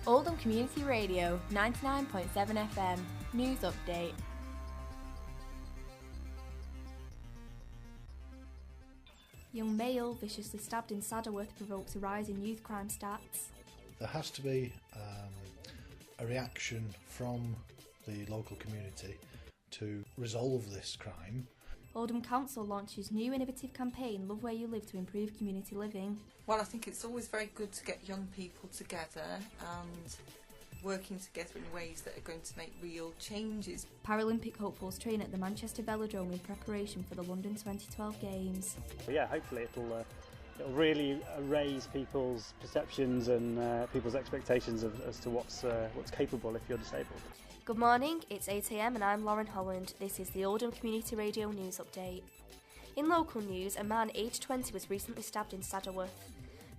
Oldham Community Radio 99.7 FM News Update. Young male viciously stabbed in Saddleworth provokes a rise in youth crime stats. There has to be a reaction from the local community to resolve this crime. Oldham Council launches new innovative campaign Love Where You Live to improve community living. Well, I think it's always very good to get young people together and working together in ways that are going to make real changes. Paralympic hopefuls train at the Manchester Velodrome in preparation for the London 2012 Games. Yeah, hopefully it'll really raise people's perceptions and people's expectations as to what's capable if you're disabled. Good morning, it's 8 AM and I'm Lauren Holland. This is the Oldham Community Radio News Update. In local news, a man aged 20 was recently stabbed in Saddleworth.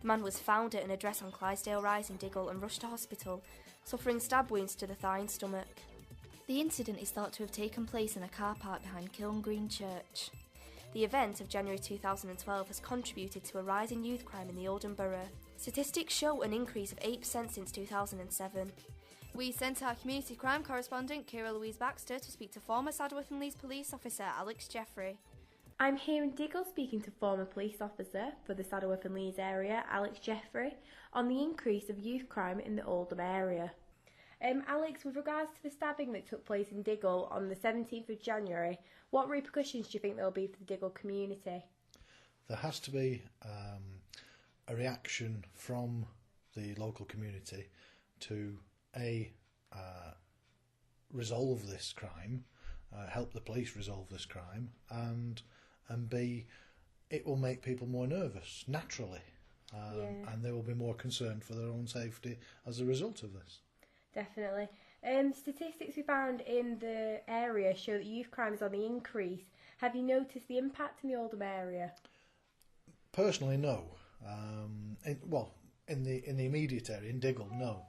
The man was found at an address on Clydesdale Rise in Diggle and rushed to hospital, suffering stab wounds to the thigh and stomach. The incident is thought to have taken place in a car park behind Kiln Green Church. The event of January 2012 has contributed to a rise in youth crime in the Oldham Borough. Statistics show an increase of 8% since 2007. We sent our community crime correspondent Kira Louise Baxter to speak to former Saddleworth and Lees police officer Alex Jeffrey. I'm here in Diggle speaking to former police officer for the Saddleworth and Lees area, Alex Jeffrey, on the increase of youth crime in the Oldham area. Alex, with regards to the stabbing that took place in Diggle on the 17th of January, what repercussions do you think there will be for the Diggle community? There has to be a reaction from the local community to resolve this crime, help the police resolve this crime, and B, it will make people more nervous naturally, and they will be more concerned for their own safety as a result of this. Definitely. Statistics we found in the area show that youth crime is on the increase. Have you noticed the impact in the Oldham area? Personally, no. In the immediate area, in Diggle, no.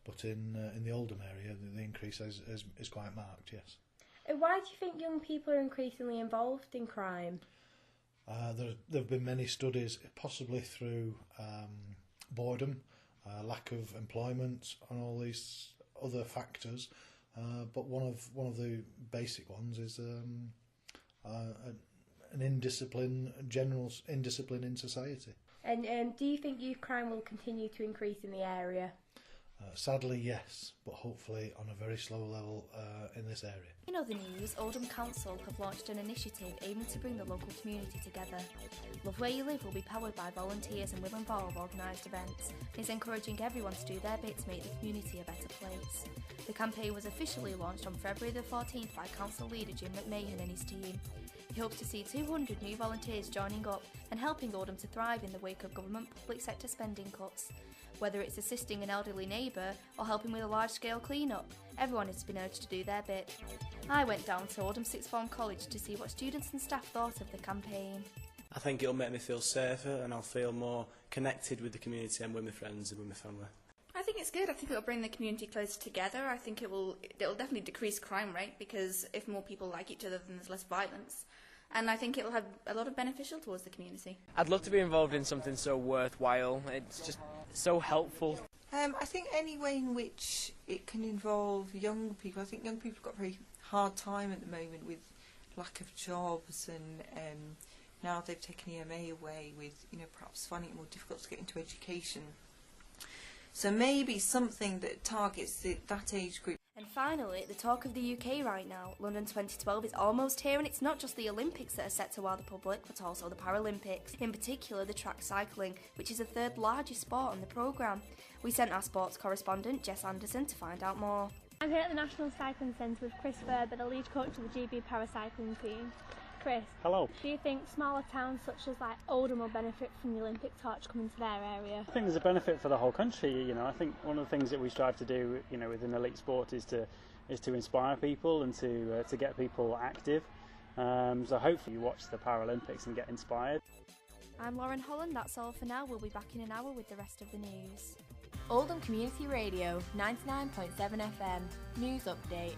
But in the Oldham area, the increase is quite marked, yes. Why do you think young people are increasingly involved in crime? There have been many studies, possibly through boredom, lack of employment, and all these other factors. But one of the basic ones is an general indiscipline in society. And do you think youth crime will continue to increase in the area? Sadly, yes, but hopefully on a very slow level in this area. In other news, Oldham Council have launched an initiative aiming to bring the local community together. Love Where You Live will be powered by volunteers and will involve organised events. It's encouraging everyone to do their bit to make the community a better place. The campaign was officially launched on February the 14th by Council leader Jim McMahon and his team. He hopes to see 200 new volunteers joining up and helping Oldham to thrive in the wake of government public sector spending cuts. Whether it's assisting an elderly neighbour or helping with a large-scale clean-up, everyone has been urged to do their bit. I went down to Oldham Sixth Form College to see what students and staff thought of the campaign. I think it'll make me feel safer and I'll feel more connected with the community and with my friends and with my family. I think it's good. I think it'll bring the community closer together. I think it'll definitely decrease crime rate, because if more people like each other, then there's less violence. And I think it will have a lot of beneficial towards the community. I'd love to be involved in something so worthwhile. It's just so helpful. I think any way in which it can involve young people. I think young people have got a very hard time at the moment with lack of jobs, and now they've taken EMA away with, perhaps finding it more difficult to get into education. So maybe something that targets that age group. And finally, the talk of the UK right now, London 2012 is almost here, and it's not just the Olympics that are set to wow the public, but also the Paralympics, in particular the track cycling, which is the third largest sport on the programme. We sent our sports correspondent Jess Anderson to find out more. I'm here at the National Cycling Centre with Chris Ferber, the lead coach of the GB Paracycling team. Chris, Hello. Do you think smaller towns such as Oldham will benefit from the Olympic torch coming to their area? I think there's a benefit for the whole country. I think one of the things that we strive to do, within elite sport is to inspire people and to get people active. So hopefully you watch the Paralympics and get inspired. I'm Lauren Holland, that's all for now. We'll be back in an hour with the rest of the news. Oldham Community Radio 99.7 FM News Update.